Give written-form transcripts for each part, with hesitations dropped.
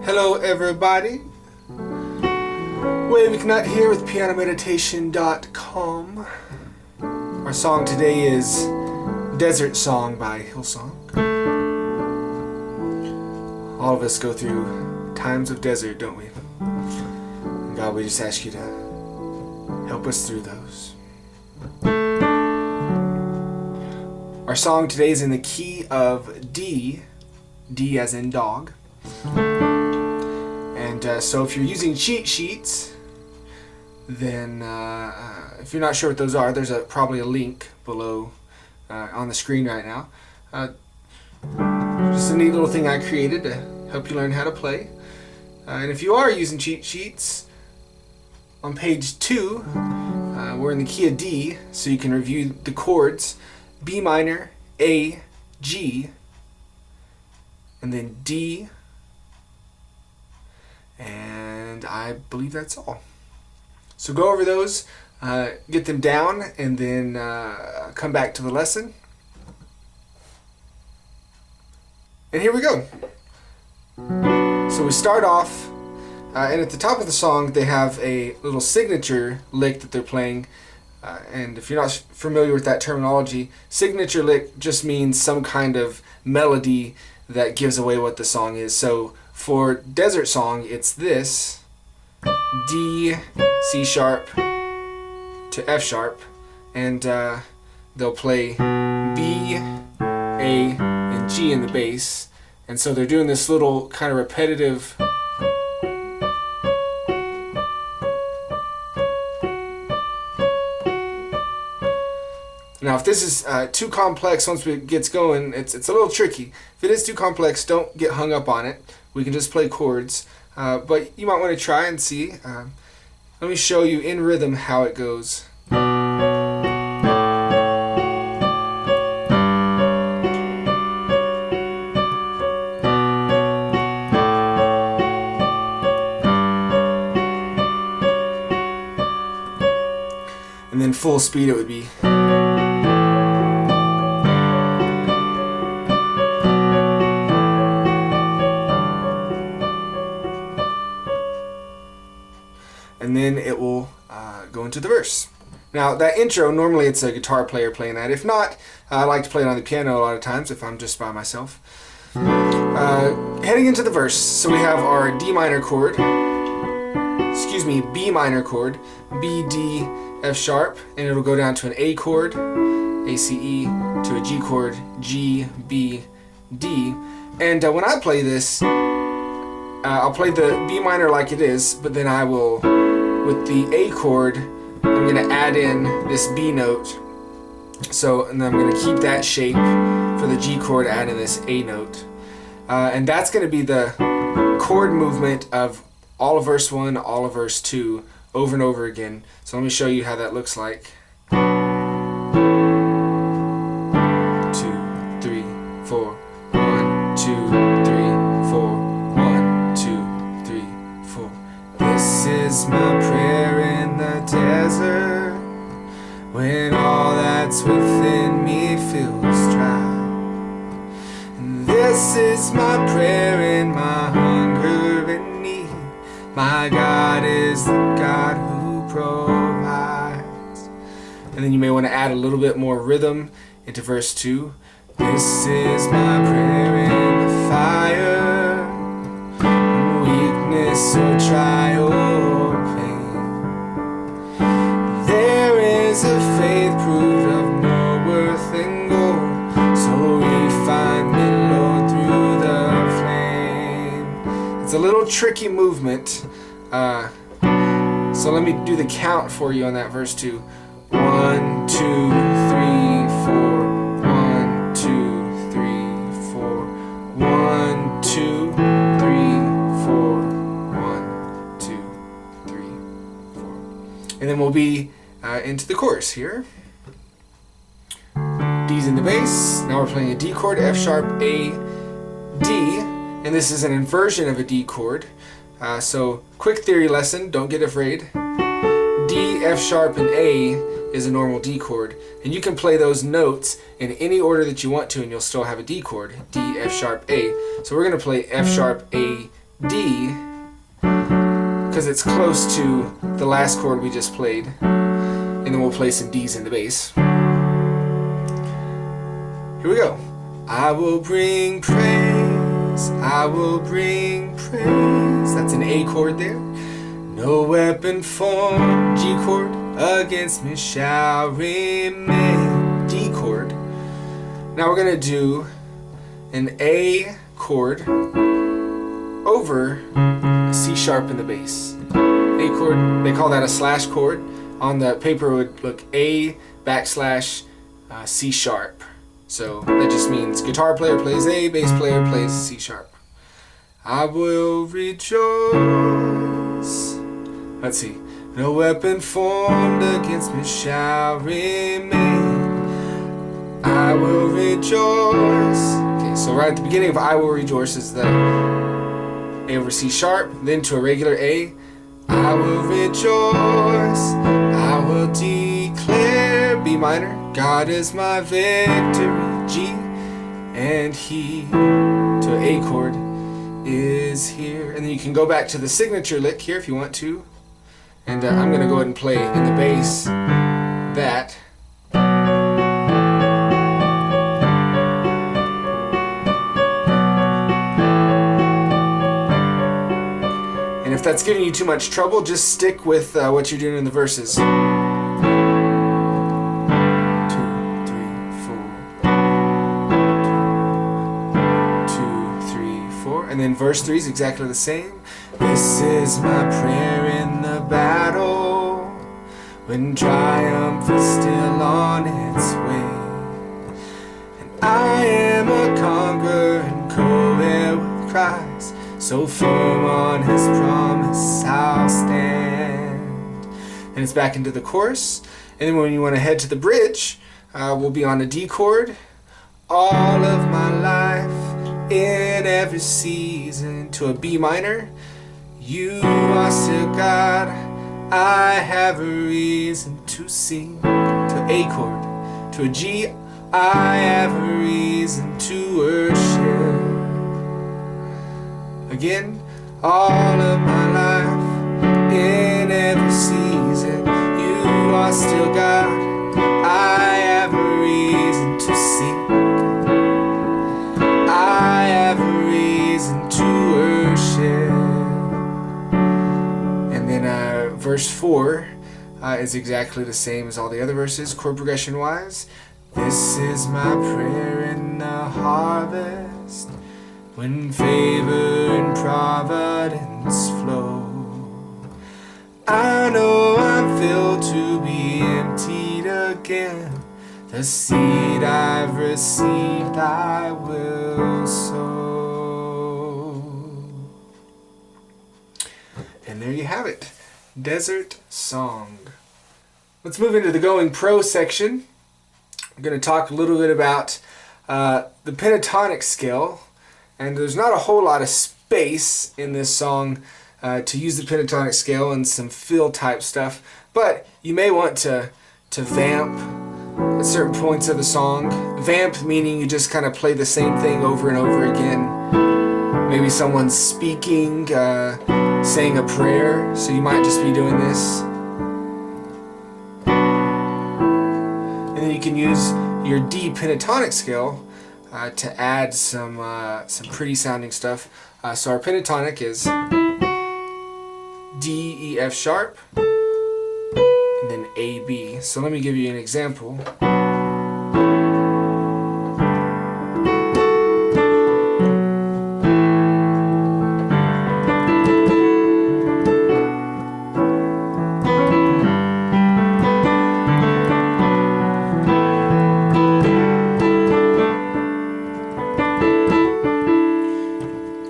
Hello everybody, McNutt here with pianomeditation.com. Our song today is Desert Song by Hillsong. All of us go through times of desert, don't we? And God, we just ask you to help us through those. Our song today is in the key of D, D as in dog. And so if you're using cheat sheets, then if you're not sure what those are, there's probably a link below on the screen right now. Just a neat little thing I created to help you learn how to play. And if you are using cheat sheets, on page 2, we're in the key of D, so you can review the chords: B minor, A, G, and then D, and I believe that's all. So go over those, get them down, and then come back to the lesson. And here we go. So we start off, and at the top of the song they have a little signature lick that they're playing. And if you're not familiar with that terminology, signature lick just means some kind of melody that gives away what the song is. So for Desert Song, it's this: D, C sharp to F sharp, and they'll play B, A, and G in the bass. And so they're doing this little kind of repetitive Now, if this is too complex, once it gets going, it's a little tricky. If it is too complex, don't get hung up on it. We can just play chords. But you might want to try and see. Let me show you in rhythm how it goes. And then full speed it would be. And then it will go into the verse. Now that intro, normally it's a guitar player playing that. If not, I like to play it on the piano a lot of times if I'm just by myself. Heading into the verse, so we have our B minor chord, B, D, F sharp, and it'll go down to an A chord, A, C, E, to a G chord, G, B, D. And when I play this, I'll play the B minor like it is, but then I will, with the A chord, I'm going to add in this B note. So, and then I'm going to keep that shape for the G chord, add in this A note. And that's going to be the chord movement of all of verse 1, all of verse 2, over and over again. So let me show you how that looks like. 1, 2, 3, 4. 1, 2, 3, 4. 1, 2, 3, 4. This is my prayer in the desert, when all that's within me feels dry. And this is my prayer in my hunger and need. My God is the God who provides. And then you may want to add a little bit more rhythm into verse 2. This is my prayer in the fire, weakness or trial or pain. There is a faith proved of more worth than gold, so refine me, Lord, through the flame. It's a little tricky movement, so let me do the count for you on that verse 2. 1, 2, 3, 4. 1, 2, 3, 4. 1, 2, 3, 4. 1, 2, 3, 4. And then we'll be into the chorus here. D's in the bass. Now we're playing a D chord, F sharp, A, D, and this is an inversion of a D chord. So quick theory lesson, don't get afraid. D, F sharp, and A is a normal D chord, and you can play those notes in any order that you want to and you'll still have a D chord. D, F sharp, A. So we're going to play F sharp, A, D because it's close to the last chord we just played, and then we'll play some D's in the bass. Here we go. I will bring praise, I will bring praise. That's an A chord there. No weapon formed, G chord, against me shall remain. D chord. Now we're going to do an A chord over a C sharp in the bass. A chord, they call that a slash chord. On the paper it would look A backslash C sharp. So that just means guitar player plays A, bass player plays C sharp. I will rejoice. Let's see. No weapon formed against me shall remain. I will rejoice. Okay, so right at the beginning of I will rejoice is the A over C sharp, then to a regular A. I will rejoice. I will declare B minor. God is my victory, G, and He, to an A chord, is here. And then you can go back to the signature lick here if you want to. And I'm going to go ahead and play in the bass that. And if that's giving you too much trouble, just stick with what you're doing in the verses. And then verse 3 is exactly the same. This is my prayer in the battle, when triumph is still on its way. And I am a conqueror and co-heir with Christ, so firm on His promise I'll stand. And it's back into the chorus. And then when you want to head to the bridge, we'll be on a D chord. All of my life, in every season, to a B minor. You are still God, I have a reason to sing. To A chord, to a G, I have a reason to worship. Again, all of my life, in every season, you are still God, I have a reason to sing. I have a reason to worship. And then verse 4 is exactly the same as all the other verses, chord progression wise. This is my prayer in the harvest, when favor and providence flow. I know I'm filled to be emptied again. The seed I've received I will sow. And there you have it. Desert Song. Let's move into the Going Pro section. I'm going to talk a little bit about the pentatonic scale. And there's not a whole lot of space in this song to use the pentatonic scale and some fill type stuff. But you may want to vamp at certain points of the song. Vamp meaning you just kind of play the same thing over and over again. Maybe someone's speaking, saying a prayer, so you might just be doing this. And then you can use your D pentatonic scale to add some pretty sounding stuff. So our pentatonic is D, E, F sharp, and then A, B. So let me give you an example.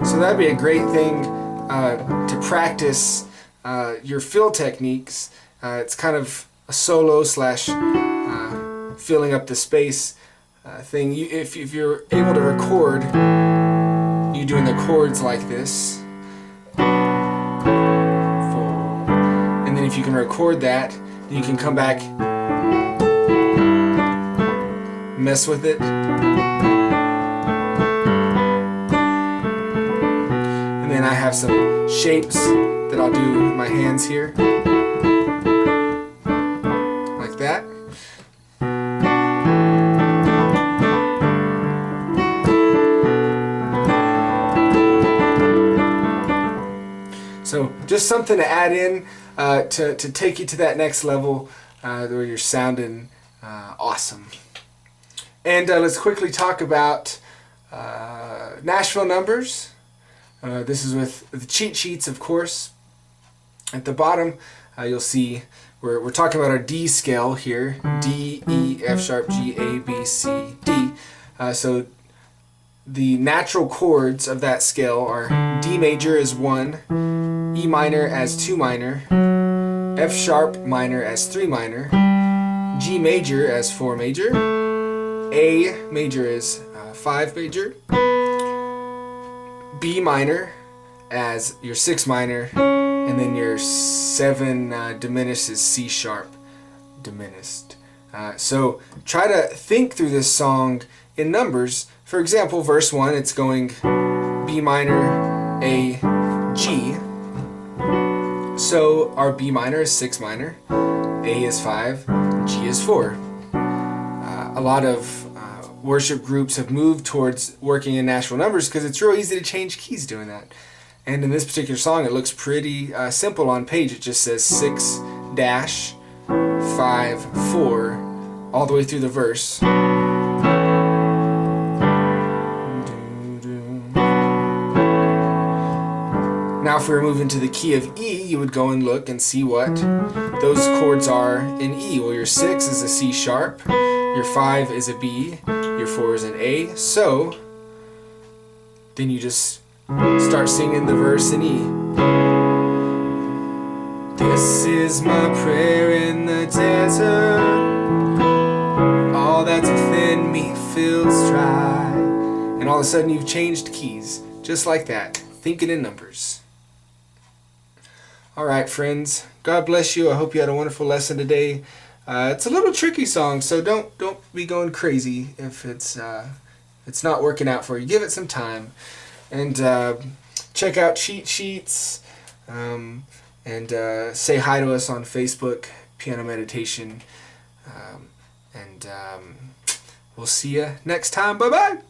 So that'd be a great thing to practice your fill techniques. It's kind of a solo slash filling up the space thing. If you're able to record you doing the chords like this, and then if you can record that, then you can come back, mess with it, and And I have some shapes that I'll do with my hands here, like that. So just something to add in to take you to that next level where you're sounding awesome. And let's quickly talk about Nashville numbers. This is with the cheat sheets, of course. At the bottom, you'll see we're talking about our D scale here. D, E, F sharp, G, A, B, C, D. So the natural chords of that scale are D major as 1, E minor as 2 minor, F sharp minor as 3 minor, G major as 4 major, A major as 5 major, B minor as your 6 minor, and then your 7 diminished is C sharp diminished. So try to think through this song in numbers. For example, verse 1, it's going B minor, A, G. So our B minor is 6 minor, A is 5, G is 4. A lot of worship groups have moved towards working in natural numbers because it's real easy to change keys doing that. And in this particular song, it looks pretty simple on page. It just says 6-5-4 all the way through the verse. Now if we were moving to the key of E, you would go and look and see what those chords are in E. Well, your 6 is a C sharp, your 5 is a B, your 4 is an A. So then you just start singing the verse in E. This is my prayer in the desert. All that's within me feels dry. And all of a sudden you've changed keys, just like that, thinking in numbers. Alright friends, God bless you. I hope you had a wonderful lesson today. It's a little tricky song, so don't be going crazy if it's not working out for you. Give it some time. And check out Cheat Sheets. And say hi to us on Facebook, Piano Meditation. We'll see you next time. Bye-bye.